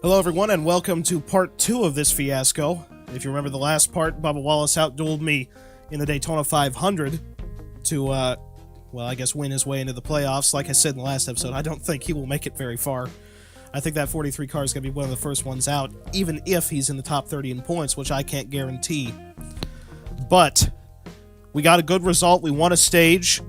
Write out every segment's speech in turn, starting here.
Hello everyone, and welcome to part 2 of this fiasco. If you remember the last part, Bubba Wallace outdueled me in the Daytona 500 to, well, I guess win his way into the playoffs. Like I said in the last episode, I don't think he will make it very far. I think that 43 car is going to be one of the first ones out, even if he's in the top 30 in points, which I can't guarantee. But we got a good result. We won a stage.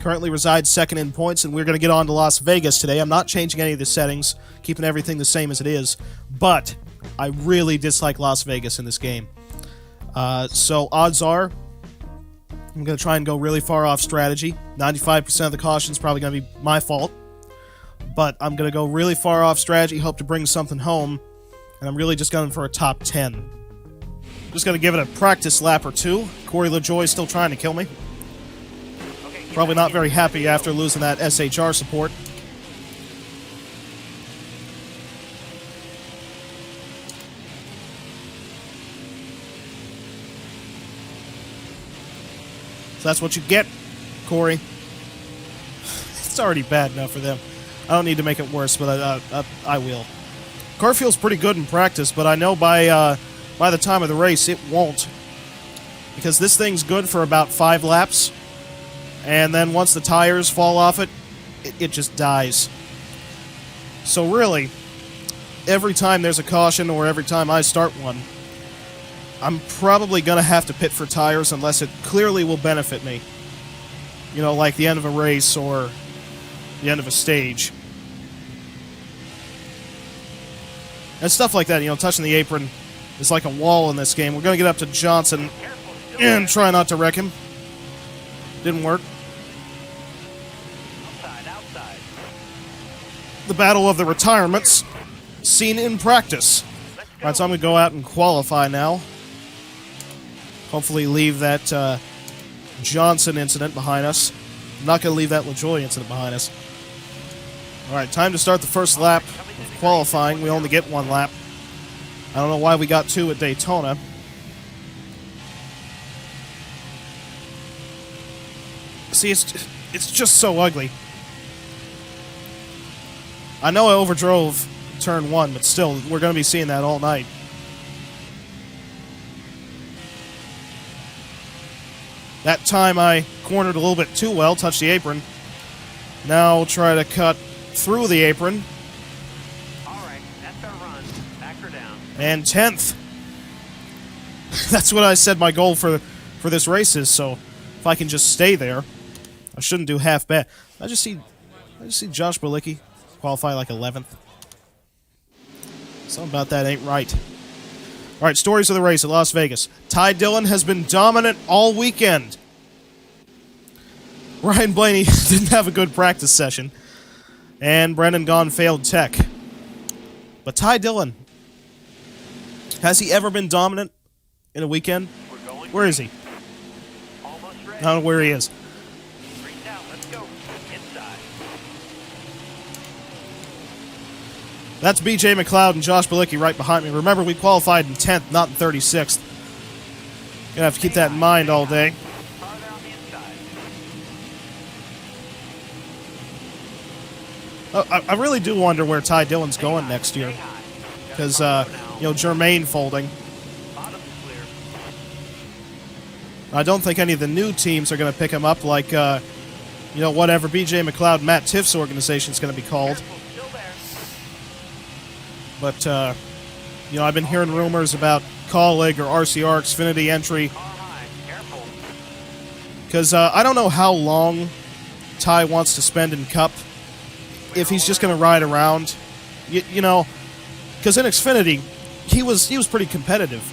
Currently resides second in points, and we're going to get on to Las Vegas today. I'm not changing any of the settings, keeping everything the same as it is, but I really dislike Las Vegas in this game. So odds are, I'm going to try and go really far off strategy. 95% of the caution is probably going to be my fault, but I'm going to go really far off strategy, hope to bring something home, and I'm really just going for a top 10. Just going to give it a practice lap or two. Corey LaJoy is still trying to kill me. Probably not very happy after losing that SHR support. So that's what you get, Corey. It's already bad enough for them. I don't need to make it worse, but I will. Car feels pretty good in practice, but I know by the time of the race it won't. Because this thing's good for about 5 laps. And then once the tires fall off it, it just dies. So really, every time there's a caution or every time I start one, I'm probably going to have to pit for tires unless it clearly will benefit me. You know, like the end of a race or the end of a stage. And stuff like that, you know, touching the apron is like a wall in this game. We're going to get up to Johnson and try not to wreck him. Didn't work. Outside. The battle of the retirements, seen in practice. Alright, so I'm going to go out and qualify now. Hopefully leave that Johnson incident behind us. I'm not going to leave that LaJoy incident behind us. Alright, time to start the first lap of qualifying. We only get 1 lap. I don't know why we got 2 at Daytona. See, it's just so ugly. I know I overdrove turn 1, but still, we're going to be seeing that all night. That time I cornered a little bit too well, touched the apron. Now try to cut through the apron. Alright, that's our run. Back her down. And 10th. That's what I said my goal for this race is, so if I can just stay there, I shouldn't do half bad. I just see Josh Balicki qualify like 11th. Something about that ain't right. Alright, stories of the race at Las Vegas. Ty Dillon has been dominant all weekend. Ryan Blaney didn't have a good practice session. And Brendan Gaughan failed tech. But Ty Dillon, has he ever been dominant in a weekend? Where is he? I don't know where he is. That's BJ McLeod and Josh Balicki right behind me. Remember, we qualified in 10th, not in 36th. Gonna have to keep that in mind all day. I really do wonder where Ty Dillon's going next year. Because, you know, Jermaine folding. I don't think any of the new teams are going to pick him up like, you know, whatever BJ McLeod, Matt Tiff's organization is going to be called. But, you know, I've been hearing rumors about Colleague or RCR Xfinity entry. Because I don't know how long Ty wants to spend in Cup. If he's just going to ride around. You know, because in Xfinity, he was pretty competitive.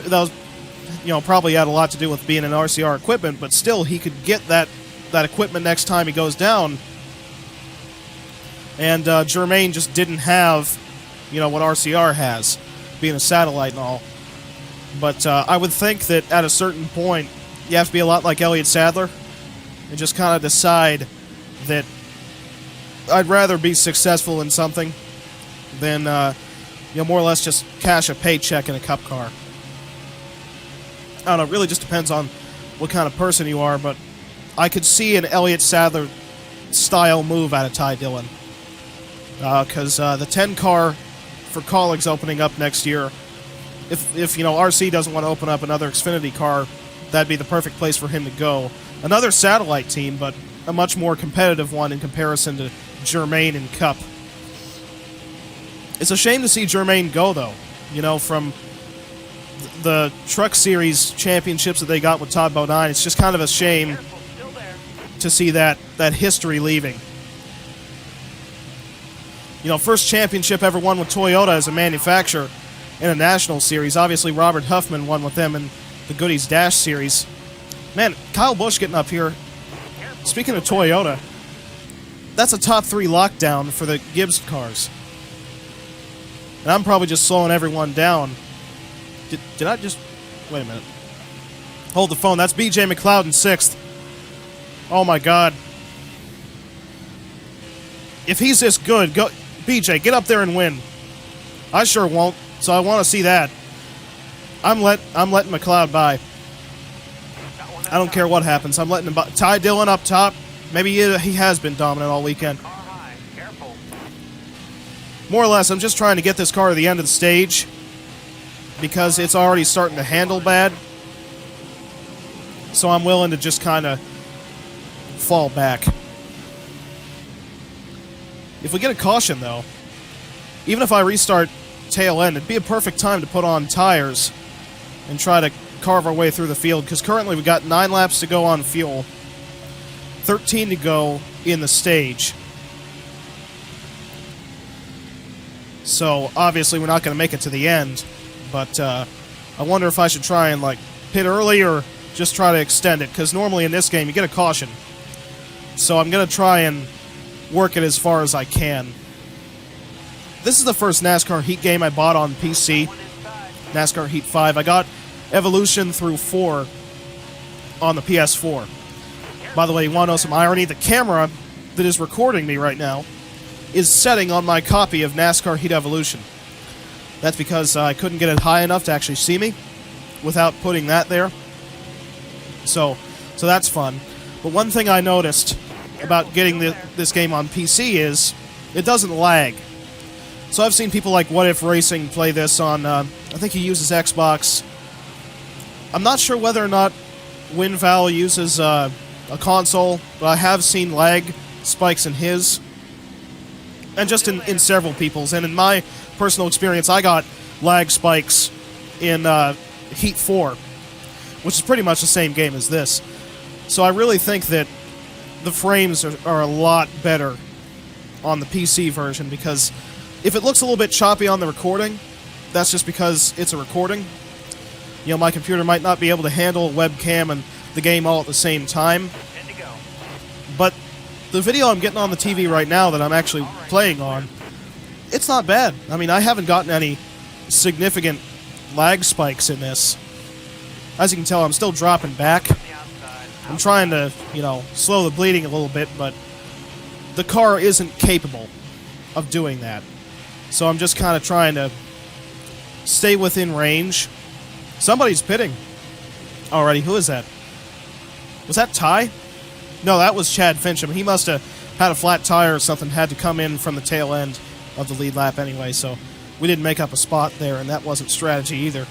That was, you know, probably had a lot to do with being an RCR equipment, but still, he could get that equipment next time he goes down. And Jermaine just didn't have, you know, what RCR has, being a satellite and all. But I would think that at a certain point, you have to be a lot like Elliott Sadler and just kind of decide that I'd rather be successful in something than, you know, more or less just cash a paycheck in a Cup car. I don't know, it really just depends on what kind of person you are, but I could see an Elliott Sadler style move out of Ty Dillon. Because the 10 car for colleagues opening up next year. If you know, RC doesn't want to open up another Xfinity car, that'd be the perfect place for him to go. Another satellite team, but a much more competitive one in comparison to Germain and Cup. It's a shame to see Germain go, though. You know, from the Truck Series championships that they got with Todd Bodine, it's just kind of a shame to see that history leaving. You know, first championship ever won with Toyota as a manufacturer in a national series. Obviously, Robert Huffman won with them in the Goodies Dash series. Man, Kyle Busch getting up here. Speaking of Toyota, that's a top 3 lockdown for the Gibbs cars. And I'm probably just slowing everyone down. Did I just... Wait a minute. Hold the phone. That's BJ McLeod in 6th. Oh my god. If he's this good, go... BJ, get up there and win. I sure won't, so I want to see that. I'm letting McLeod by. I don't care what happens. I'm letting him by. Ty Dillon up top. Maybe he has been dominant all weekend. More or less, I'm just trying to get this car to the end of the stage because it's already starting to handle bad. So I'm willing to just kind of fall back. If we get a caution, though, even if I restart tail end, it'd be a perfect time to put on tires and try to carve our way through the field, because currently we've got 9 laps to go on fuel, 13 to go in the stage. So, obviously, we're not going to make it to the end, but I wonder if I should try and, like, pit early or just try to extend it, because normally in this game you get a caution. So I'm going to try and work it as far as I can. This is the first NASCAR Heat game I bought on PC, NASCAR Heat 5. I got Evolution through 4 on the PS4. By the way, you want to know some irony? The camera that is recording me right now is setting on my copy of NASCAR Heat Evolution. That's because I couldn't get it high enough to actually see me without putting that there. So that's fun. But one thing I noticed about getting this game on PC is it doesn't lag. So I've seen people like What If Racing play this on, I think he uses Xbox. I'm not sure whether or not WinVal uses a console, but I have seen lag spikes in his. And just in several people's. And in my personal experience, I got lag spikes in Heat 4, which is pretty much the same game as this. So I really think that the frames are a lot better on the PC version, because if it looks a little bit choppy on the recording, that's just because it's a recording. You know, my computer might not be able to handle a webcam and the game all at the same time. But the video I'm getting on the TV right now that I'm actually playing on, it's not bad. I mean, I haven't gotten any significant lag spikes in this. As you can tell, I'm still dropping back. I'm trying to, you know, slow the bleeding a little bit, but the car isn't capable of doing that. So I'm just kind of trying to stay within range. Somebody's pitting already. Who is that? Was that Ty? No, that was Chad Fincham. He must have had a flat tire or something, had to come in from the tail end of the lead lap anyway, so we didn't make up a spot there, and that wasn't strategy either.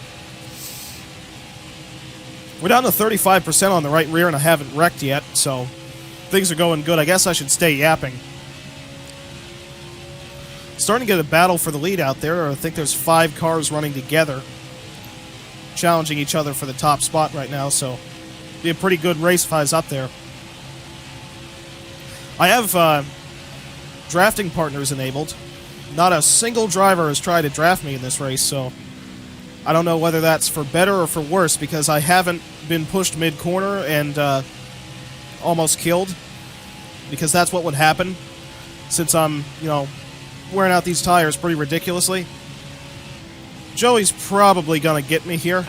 We're down to 35% on the right rear, and I haven't wrecked yet, so things are going good. I guess I should stay yapping. Starting to get a battle for the lead out there. I think there's 5 cars running together, challenging each other for the top spot right now, so it'll be a pretty good race if I was up there. I have drafting partners enabled. Not a single driver has tried to draft me in this race, so I don't know whether that's for better or for worse, because I haven't been pushed mid-corner and almost killed, because that's what would happen since I'm, you know, wearing out these tires pretty ridiculously. Joey's probably going to get me here,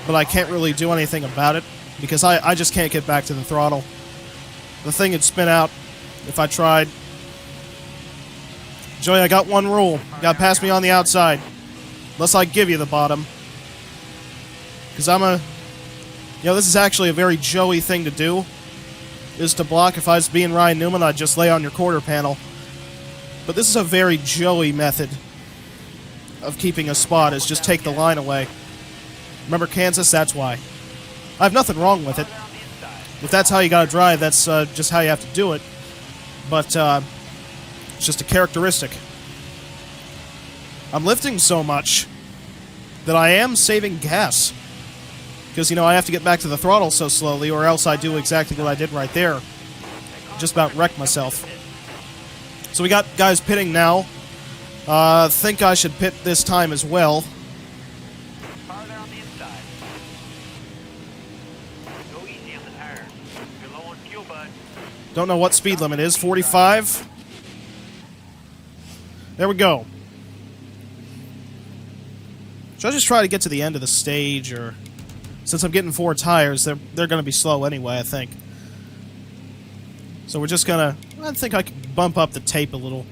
but I can't really do anything about it, because I just can't get back to the throttle. The thing would spin out if I tried. Joey, I got one rule. You gotta pass me on the outside. Unless I give you the bottom. Because I'm a... You know, this is actually a very Joey thing to do. Is to block. If I was being Ryan Newman, I'd just lay on your quarter panel. But this is a very Joey method of keeping a spot is just take the line away. Remember Kansas? That's why. I have nothing wrong with it. If that's how you gotta drive, that's just how you have to do it. But it's just a characteristic. I'm lifting so much that I am saving gas. Because, you know, I have to get back to the throttle so slowly, or else I do exactly what I did right there. Just about wreck myself. So we got guys pitting now. Think I should pit this time as well. Farther on the inside. Go easy on the tires. You're low on fuel, bud. Don't know what speed limit is. 45. There we go. Should I just try to get to the end of the stage, or... Since I'm getting 4 tires, they're going to be slow anyway, I think. So we're just going to... I think I can bump up the tape a little.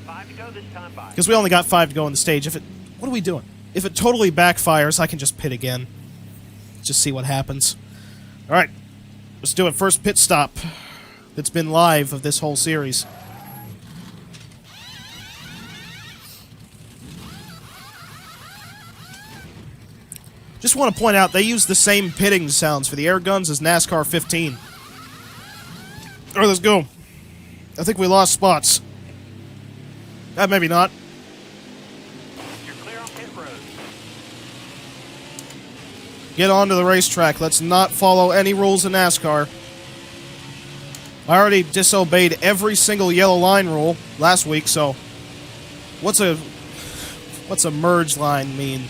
5 to go this time, bye. Because we only got 5 to go on the stage. If it... What are we doing? If it totally backfires, I can just pit again. Just see what happens. Alright. Let's do it. First pit stop that's been live of this whole series. Just want to point out, they use the same pitting sounds for the air guns as NASCAR 15. Alright, let's go. I think we lost spots. Maybe not. You're clear on pit road. Get onto the racetrack. Let's not follow any rules in NASCAR. I already disobeyed every single yellow line rule last week, so... What's a merge line mean?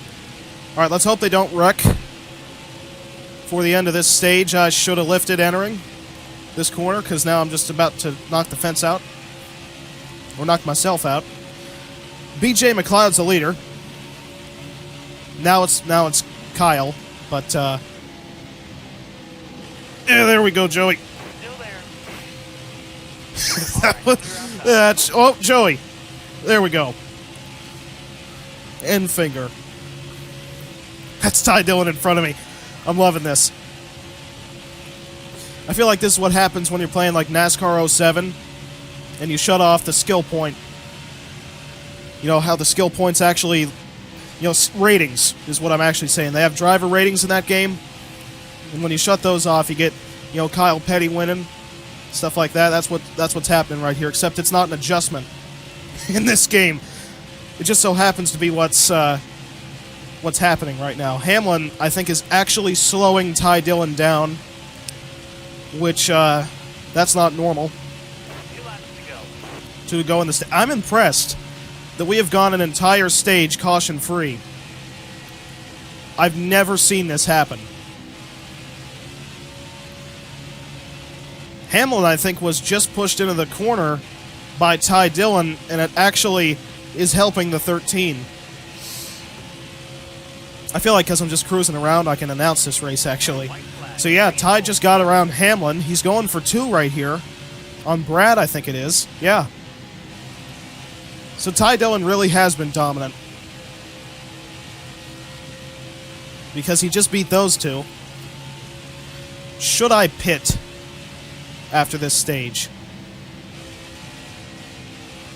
Alright, let's hope they don't wreck. For the end of this stage, I should have lifted entering this corner, because now I'm just about to knock the fence out. Or knock myself out. BJ McLeod's the leader. Now it's Kyle, but yeah, there we go, Joey. Still there. That's oh, Joey. There we go. End finger. That's Ty Dillon in front of me. I'm loving this. I feel like this is what happens when you're playing like NASCAR 07 and you shut off the skill point. You know, how the skill points actually... You know, ratings is what I'm actually saying. They have driver ratings in that game. And when you shut those off, you get, you know, Kyle Petty winning. Stuff like that. That's what's happening right here. Except it's not an adjustment in this game. It just so happens to be what's happening right now. Hamlin, I think, is actually slowing Ty Dillon down, which, that's not normal. 2 laps to go in the stage. I'm impressed that we have gone an entire stage caution-free. I've never seen this happen. Hamlin, I think, was just pushed into the corner by Ty Dillon, and it actually is helping the 13. I feel like because I'm just cruising around, I can announce this race, actually. So yeah, Ty just got around Hamlin. He's going for 2 right here. On Brad, I think it is. Yeah. So Ty Dillon really has been dominant. Because he just beat those 2. Should I pit after this stage?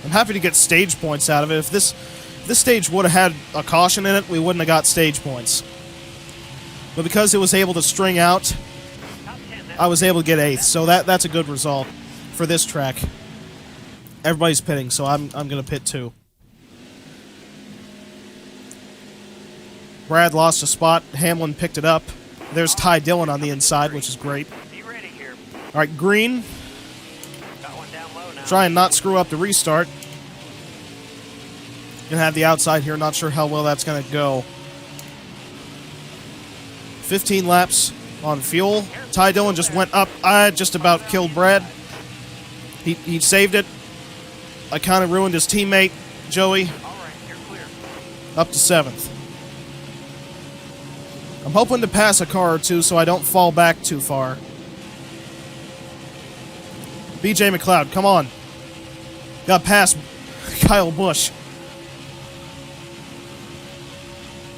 I'm happy to get stage points out of it. If this stage would have had a caution in it, we wouldn't have got stage points. But because it was able to string out, I was able to get 8th. So that's a good result for this track. Everybody's pitting, so I'm going to pit too. Brad lost a spot. Hamlin picked it up. There's Ty Dillon on the inside, which is great. Be ready here. All right, green. Got one down low now. Try and not screw up the restart. Gonna have the outside here. Not sure how well that's gonna go. 15 laps on fuel. Ty Dillon just went up. I just about killed Brad. He saved it. I kind of ruined his teammate, Joey. All right, you're clear. Up to 7th. I'm hoping to pass a car or 2 so I don't fall back too far. BJ McLeod, come on. Got past Kyle Busch.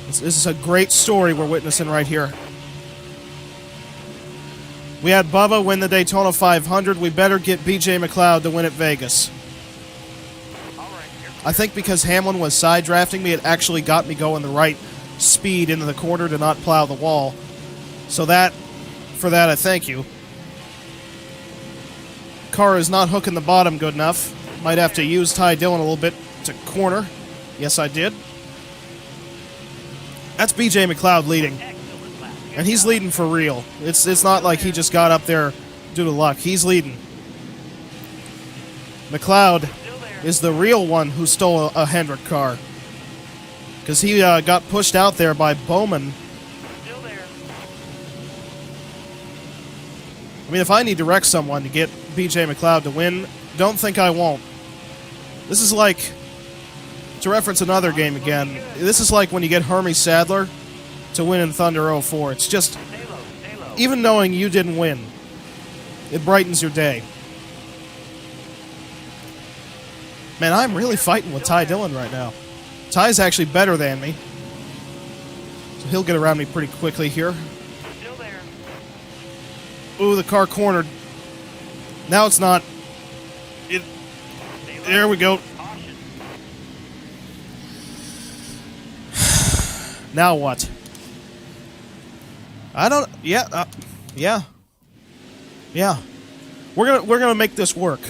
This is a great story we're witnessing right here. We had Bubba win the Daytona 500. We better get BJ McLeod to win at Vegas. All right, you're I think because Hamlin was side drafting me, it actually got me going the right speed into the corner to not plow the wall. So for that, I thank you. Car is not hooking the bottom good enough. Might have to use Ty Dillon a little bit to corner. Yes, I did. That's BJ McLeod leading. And he's leading for real. It's not like he just got up there due to luck. He's leading. McLeod is the real one who stole a Hendrick car. Because he got pushed out there by Bowman. I mean, if I need to wreck someone to get BJ McLeod to win, don't think I won't. This is like, to reference another game again, this is like when you get Hermie Sadler to win in Thunder 04. It's just, even knowing you didn't win, it brightens your day. Man, I'm really fighting with Ty Dillon right now. Ty's actually better than me. So he'll get around me pretty quickly here. Ooh, the car cornered. Now it's not. There we go. Now what? I don't. Yeah. Yeah. Yeah. We're gonna make this work.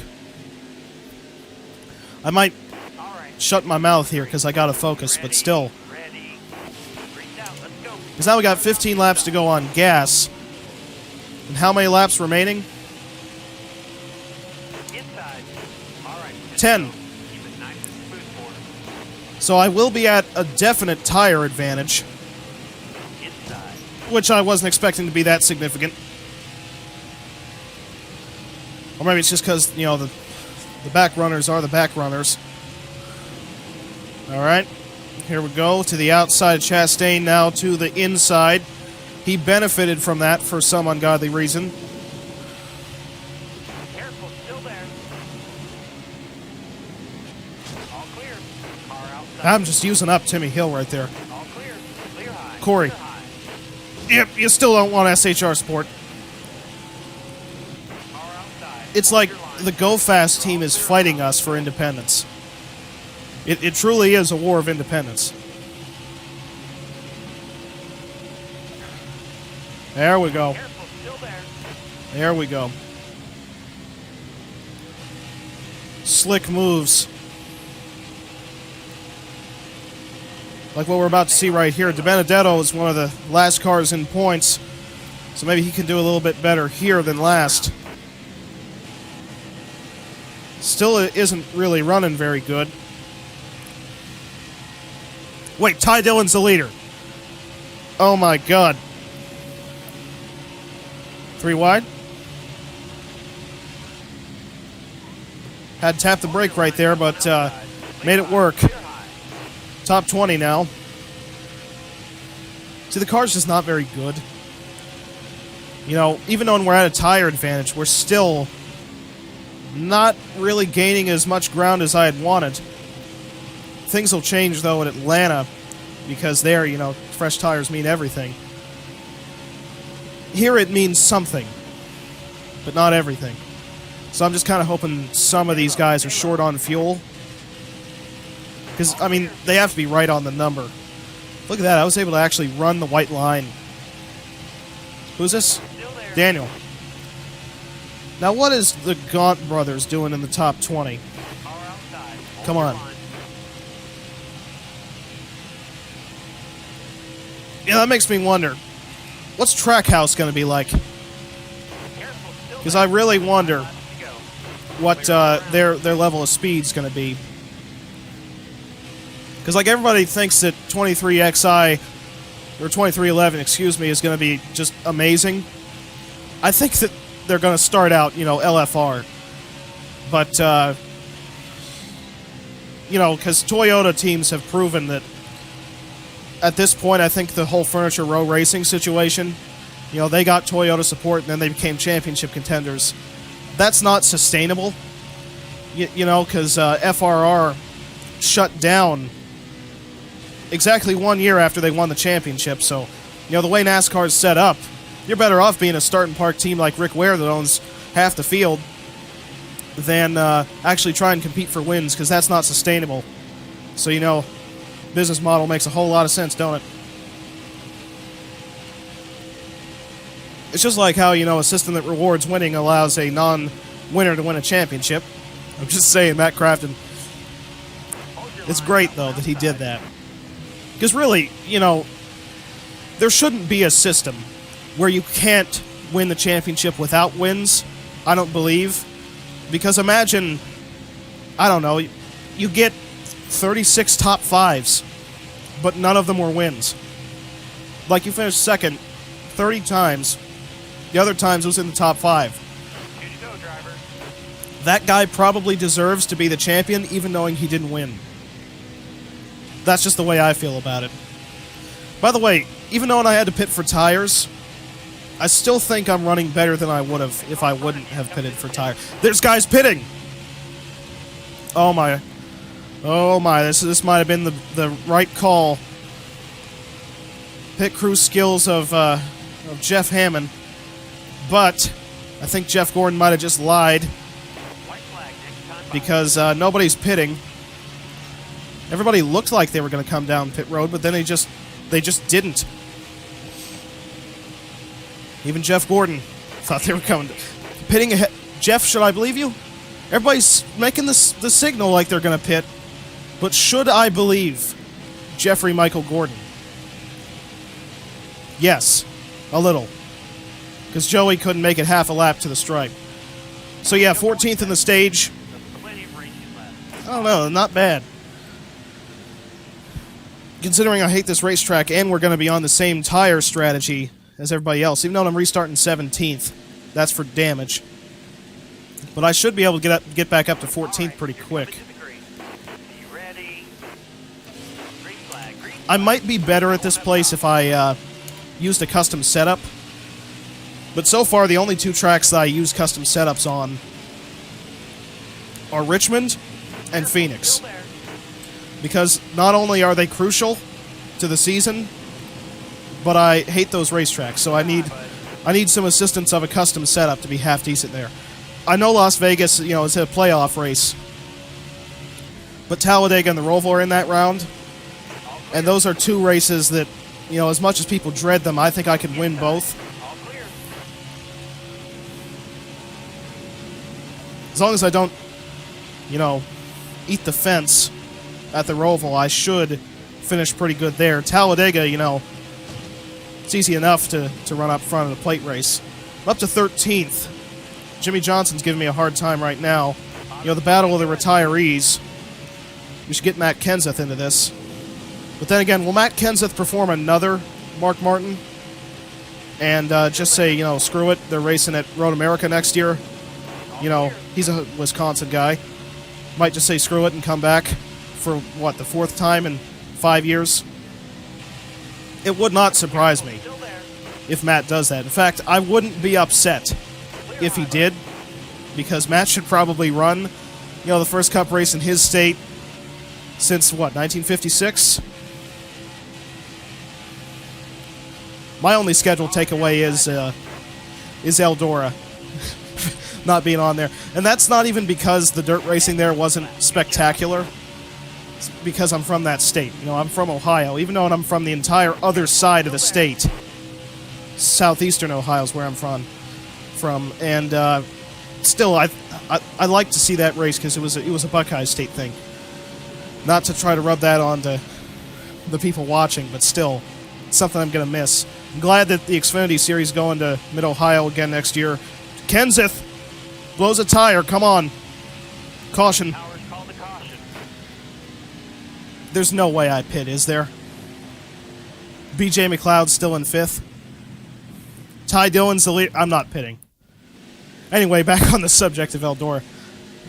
I might shut my mouth here because I gotta focus, but still. Because now we got 15 laps to go on gas. And how many laps remaining? 10. So I will be at a definite tire advantage. Which I wasn't expecting to be that significant. Or maybe it's just because, you know, the back runners are the back runners. Alright. Here we go to the outside. Chastain now to the inside. He benefited from that for some ungodly reason. Careful, still there. All clear. Car outside. I'm just using up Timmy Hill right there. All clear. Clear high. Corey. Clear high. Yep, you still don't want SHR support. Car outside. It's like the Go Fast team is fighting us for independence. It truly is a war of independence. There we go. Careful, still there. There we go. Slick moves. Like what we're about to see right here. DiBenedetto is one of the last cars in points, so maybe he can do a little bit better here than last. Still isn't really running very good. Wait, Ty Dillon's the leader. Oh my god. 3 wide. Had to tap the brake right there, but made it work. Top 20 now. See, the car's just not very good. You know, even though we're at a tire advantage, we're still not really gaining as much ground as I had wanted. Things will change, though, in Atlanta, because there, you know, fresh tires mean everything. Here it means something, but not everything. So I'm just kind of hoping some of these guys are short on fuel. Because, I mean, they have to be right on the number. Look at that, I was able to actually run the white line. Who's this? Daniel. Now what is the Gaunt brothers doing in the top 20? Come on. Yeah, that makes me wonder. What's Trackhouse going to be like? Because I really wonder what their level of speed's going to be. Because like everybody thinks that 23XI, or 2311, excuse me, is going to be just amazing. I think that they're going to start out, you know, LFR. But, you know, because Toyota teams have proven that at this point, I think the whole Furniture Row Racing situation, you know, they got Toyota support and then they became championship contenders. That's not sustainable, you know, because FRR shut down exactly 1 year after they won the championship. So, you know, the way NASCAR is set up, you're better off being a start and park team like Rick Ware that owns half the field than actually try and compete for wins, because that's not sustainable. So, you know, business model makes a whole lot of sense, don't it? It's just like how, you know, a system that rewards winning allows a non-winner to win a championship. I'm just saying, Matt Crafton. It's great, though, that he did that. Because really, you know, there shouldn't be a system where you can't win the championship without wins, I don't believe. Because imagine, I don't know, you get 36 top 5s, but none of them were wins. Like, you finished second 30 times, the other times it was in the top 5. Here you go, driver. That guy probably deserves to be the champion, even knowing he didn't win. That's just the way I feel about it. By the way, even though I had to pit for tires, I still think I'm running better than I would have if I wouldn't have pitted for tires. There's guys pitting! Oh my. Oh my, this might have been the right call. Pit crew skills of Jeff Hammond. But I think Jeff Gordon might have just lied White flag, next time by. because nobody's pitting. Everybody looked like they were going to come down pit road, but then they just didn't. Even Jeff Gordon thought they were coming. Pitting ahead. Jeff, should I believe you? Everybody's making the signal like they're going to pit. But should I believe Jeffrey Michael Gordon? Yes. A little. Because Joey couldn't make it half a lap to the stripe. So yeah, 14th in the stage. Plenty of racing left. I don't know, not bad. Considering I hate this racetrack and we're going to be on the same tire strategy as everybody else, even though I'm restarting 17th. That's for damage. But I should be able to get back up to 14th pretty quick. Coming to the green. Be ready. Green flag, green I might be better at this place if I used a custom setup. But so far, the only two tracks that I use custom setups on are Richmond and Phoenix. Still there. Because not only are they crucial to the season, but I hate those racetracks, so I need some assistance of a custom setup to be half decent there. I know Las Vegas, you know, is a playoff race, but Talladega and the Roval are in that round, and those are two races that, you know, as much as people dread them, I think I could win both. All clear. As long as I don't, you know, eat the fence at the Roval, I should finish pretty good there. Talladega, you know, it's easy enough to run up front of the plate race. I'm up to 13th. Jimmy Johnson's giving me a hard time right now. You know, the battle of the retirees. We should get Matt Kenseth into this. But then again, will Matt Kenseth perform another Mark Martin? And just say, you know, screw it, they're racing at Road America next year. You know, he's a Wisconsin guy. Might just say screw it and come back for, what, the 4th time in 5 years? It would not surprise me Still there. if Matt does that. In fact, I wouldn't be upset if he did, because Matt should probably run, you know, the first Cup race in his state since, what, 1956? My only scheduled takeaway is Eldora not being on there. And that's not even because the dirt racing there wasn't spectacular. It's because I'm from that state. You know, I'm from Ohio, even though I'm from the entire other side of the state. Southeastern Ohio is where I'm from. And still, I like to see that race because it was a Buckeye State thing. Not to try to rub that onto the people watching, but still, it's something I'm going to miss. I'm glad that the Xfinity Series going to Mid-Ohio again next year. Kenseth blows a tire. Come on. Caution. Powers called the caution. There's no way I pit, is there? BJ McLeod's still in 5th. Ty Dillon's the lead. I'm not pitting. Anyway, back on the subject of Eldora.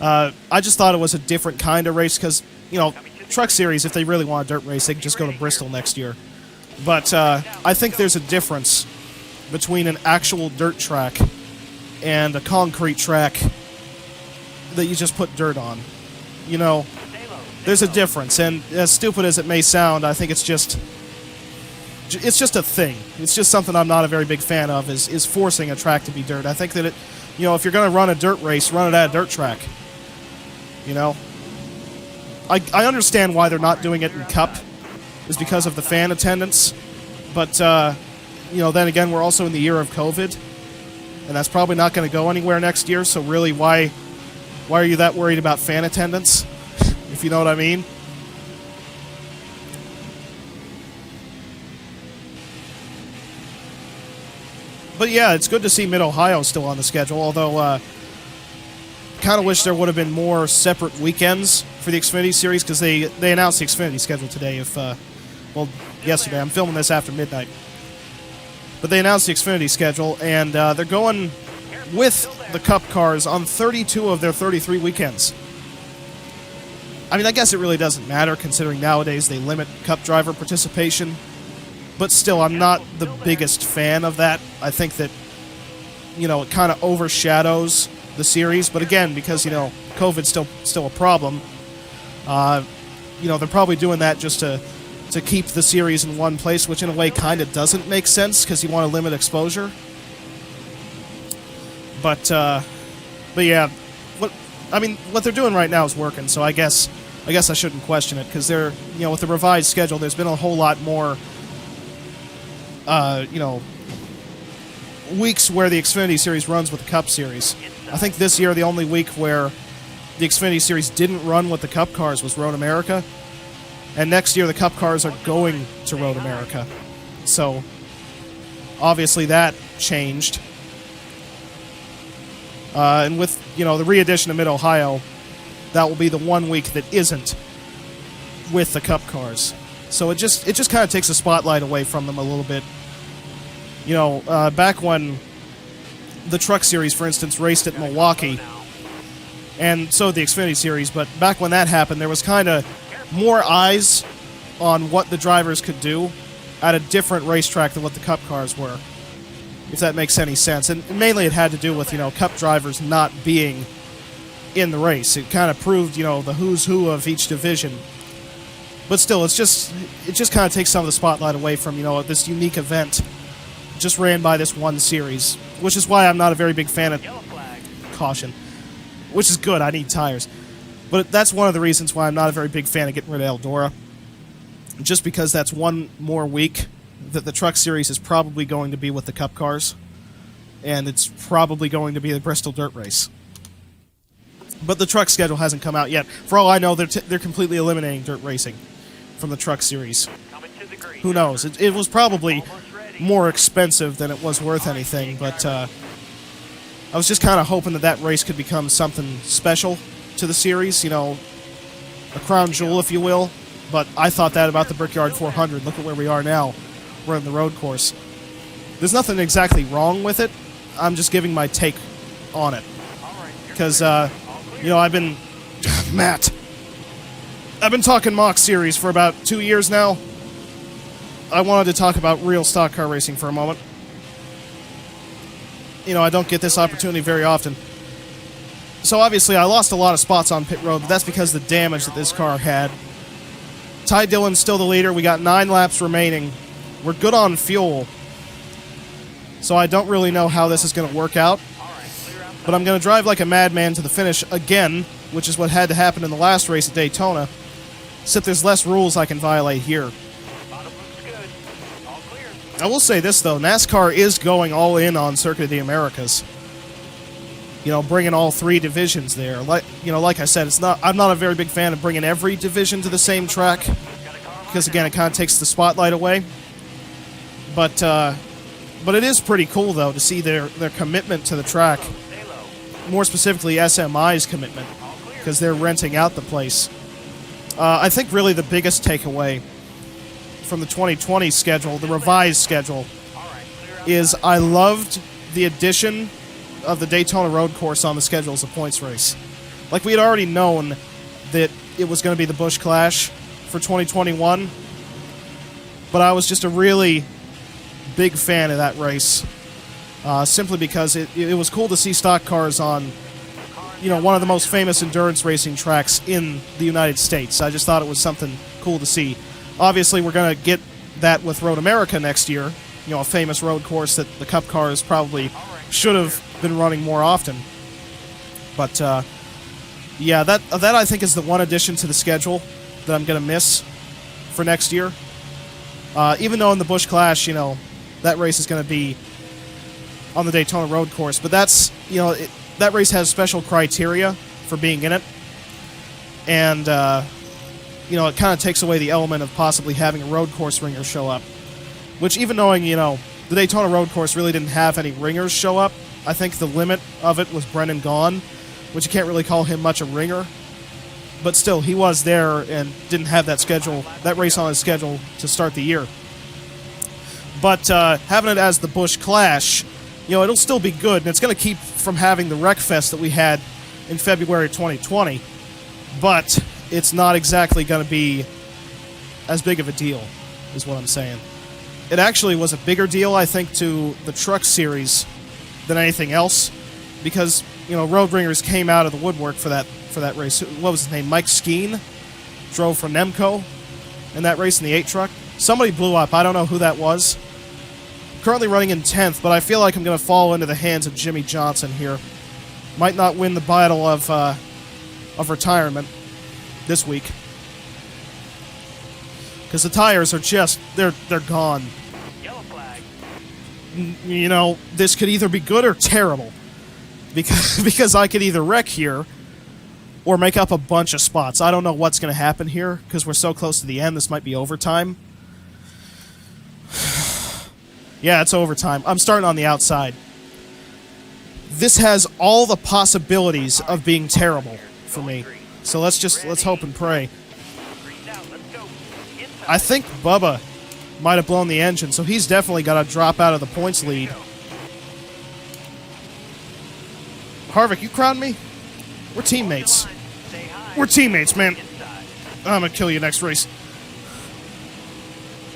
I just thought it was a different kind of race because, you know, Truck Series, if they really want a dirt race, they can just go to Bristol next year. But I think there's a difference between an actual dirt track and a concrete track that you just put dirt on. You know, there's a difference, and as stupid as it may sound, I think it's just a thing. It's just something I'm not a very big fan of, is forcing a track to be dirt. I think that it, you know, if you're going to run a dirt race, run it at a dirt track. You know? I understand why they're not doing it in Cup, is because of the fan attendance. But, you know, then again, we're also in the year of COVID, and that's probably not going to go anywhere next year, so really, why are you that worried about fan attendance, if you know what I mean? But yeah, it's good to see Mid-Ohio still on the schedule, although kind of wish there would have been more separate weekends for the Xfinity Series, because they announced the Xfinity schedule today, well, yesterday. I'm filming this after midnight. But they announced the Xfinity schedule, and they're going with the Cup cars on 32 of their 33 weekends. I mean, I guess it really doesn't matter, considering nowadays they limit Cup driver participation. But still, I'm not the biggest fan of that. I think that, you know, it kind of overshadows the series. But again, because, you know, COVID's still a problem, you know, they're probably doing that just to keep the series in one place, which in a way kind of doesn't make sense, because you want to limit exposure. But yeah, what they're doing right now is working, so I guess I shouldn't question it, because they're, you know, with the revised schedule, there's been a whole lot more, you know, weeks where the Xfinity Series runs with the Cup Series. I think this year the only week where the Xfinity Series didn't run with the Cup cars was Road America, and next year the Cup cars are going to Road America. So obviously that changed. And with, you know, the re-edition of Mid-Ohio, that will be the 1 week that isn't with the Cup cars. So it just kind of takes the spotlight away from them a little bit. You know, back when the Truck Series, for instance, raced at Milwaukee, and so the Xfinity Series, but back when that happened, there was kind of more eyes on what the drivers could do at a different racetrack than what the Cup cars were, if that makes any sense. And mainly it had to do with, you know, Cup drivers not being in the race. It kind of proved, you know, the who's who of each division. But still, it just kind of takes some of the spotlight away from, you know, this unique event just ran by this one series, which is why I'm not a very big fan of caution, which is good. I need tires. But that's one of the reasons why I'm not a very big fan of getting rid of Eldora, just because that's one more week that the Truck Series is probably going to be with the Cup cars, and it's probably going to be the Bristol Dirt Race. But the Truck schedule hasn't come out yet. For all I know, they're completely eliminating dirt racing from the Truck Series. Who knows? It was probably more expensive than it was worth anything, but I was just kind of hoping that race could become something special to the series, you know, a crown jewel, if you will. But I thought that about the Brickyard 400. Look at where we are now. We're in the road course. There's nothing exactly wrong with it. I'm just giving my take on it. Because, you know, I've been talking mock series for about 2 years now. I wanted to talk about real stock car racing for a moment. You know, I don't get this opportunity very often. So obviously I lost a lot of spots on pit road, but that's because of the damage that this car had. Ty Dillon's still the leader. We got 9 laps remaining. We're good on fuel. So I don't really know how this is going to work out. But I'm going to drive like a madman to the finish again, which is what had to happen in the last race at Daytona. Except there's less rules I can violate here. I will say this, though. NASCAR is going all in on Circuit of the Americas. You know, bringing all 3 divisions there. Like I said, I'm not a very big fan of bringing every division to the same track, because again, it kind of takes the spotlight away. But it is pretty cool, though, to see their commitment to the track. More specifically, SMI's commitment, because they're renting out the place. I think really the biggest takeaway from the 2020 schedule, the revised schedule, is I loved the addition of the Daytona road course on the schedule as a points race. Like, we had already known that it was going to be the Busch Clash for 2021, but I was just a really big fan of that race, simply because it was cool to see stock cars on, you know, one of the most famous endurance racing tracks in the United States. I just thought it was something cool to see. Obviously, we're going to get that with Road America next year, you know, a famous road course that the Cup cars probably should have been running more often. But Yeah, that I think is the one addition to the schedule that I'm going to miss for next year. Even though in the Busch Clash, you know, that race is going to be on the Daytona road course. But that's, you know, that race has special criteria for being in it. And, you know, it kind of takes away the element of possibly having a road course ringer show up. Which, even knowing, you know, the Daytona road course really didn't have any ringers show up, I think the limit of it was Brennan Gaughan, which you can't really call him much a ringer. But still, he was there and didn't have that race on his schedule to start the year. But having it as the Busch Clash, you know, it'll still be good, and it's going to keep from having the Wreckfest that we had in February 2020. But it's not exactly going to be as big of a deal, is what I'm saying. It actually was a bigger deal, I think, to the Truck Series than anything else, because, you know, road ringers came out of the woodwork for that race. What was his name? Mike Skeen drove for Nemco in that race in the 8 truck. Somebody blew up. I don't know who that was. Currently running in 10th, but I feel like I'm going to fall into the hands of Jimmy Johnson here. Might not win the battle of retirement this week, because the tires are just they're gone. Yellow flag. You know, this could either be good or terrible, because I could either wreck here or make up a bunch of spots. I don't know what's going to happen here, because we're so close to the end. This might be overtime. Yeah, it's overtime. I'm starting on the outside. This has all the possibilities of being terrible for me. So let's hope and pray. I think Bubba might have blown the engine, so he's definitely got to drop out of the points lead. Harvick, you crowding me? We're teammates. We're teammates, man. I'm gonna kill you next race.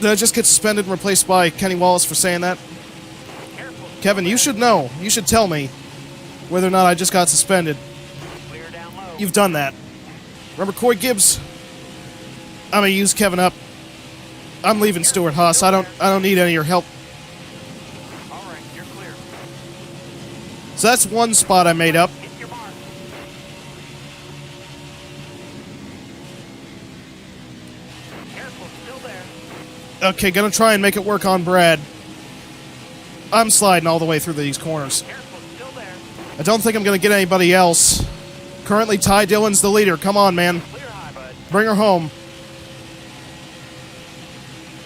Did I just get suspended and replaced by Kenny Wallace for saying that? Kevin, you should know. You should tell me whether or not I just got suspended. You've done that. Remember Coy Gibbs? I'm gonna use Kevin up. I'm leaving Stuart Haas. I don't need any of your help. All right, you're clear. So that's one spot I made up. Hit your mark. Careful, still there. Okay, gonna try and make it work on Brad. I'm sliding all the way through these corners. Careful, still there. I don't think I'm gonna get anybody else. Currently, Ty Dillon's the leader. Come on, man. Clear high, bud. Bring her home.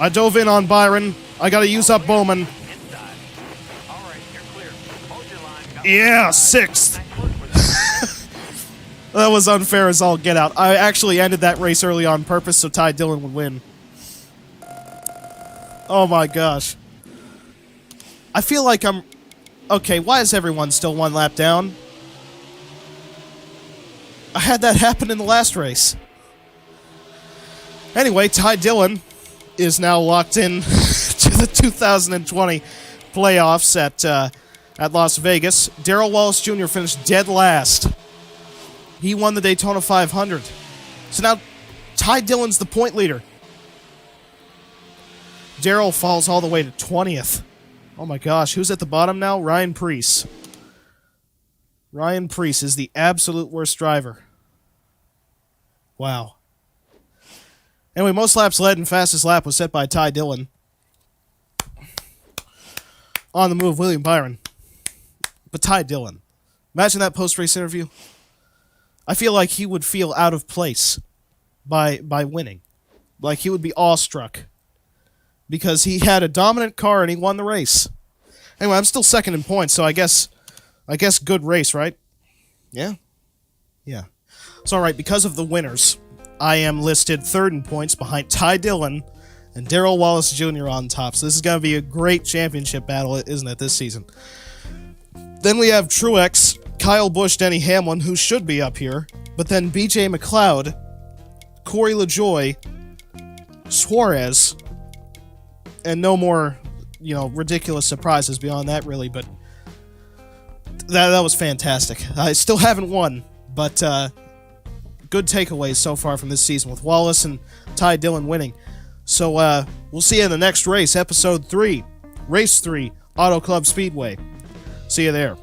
I dove in on Byron. I gotta use up Bowman. Inside. All right, you're clear. Hold your line. Got Yeah, one side. 6th. Nice look with that. That was unfair as all get out. I actually ended that race early on purpose so Ty Dillon would win. Oh my gosh. I feel like I'm... Okay, why is everyone still one lap down? I had that happen in the last race. Anyway, Ty Dillon is now locked in to the 2020 playoffs at Las Vegas. Darrell Wallace Jr. finished dead last. He won the Daytona 500. So now Ty Dillon's the point leader. Darrell falls all the way to 20th. Oh my gosh, who's at the bottom now? Ryan Preece. Ryan Preece is the absolute worst driver. Wow. Anyway, most laps led and fastest lap was set by Ty Dillon. On the move, William Byron. But Ty Dillon. Imagine that post-race interview. I feel like he would feel out of place by winning. Like he would be awestruck. Because he had a dominant car and he won the race. Anyway, I'm still second in points, so I guess good race, right? Yeah? Yeah. It's alright, because of the winners, I am listed third in points behind Ty Dillon and Darrell Wallace Jr. on top. So this is going to be a great championship battle, isn't it, this season? Then we have Truex, Kyle Busch, Denny Hamlin, who should be up here, but then BJ McLeod, Corey LaJoie, Suarez, and no more, ridiculous surprises beyond that, really, but that was fantastic. I still haven't won, but good takeaways so far from this season with Wallace and Ty Dillon winning. So we'll see you in the next race, Episode 3, Race 3, Auto Club Speedway. See you there.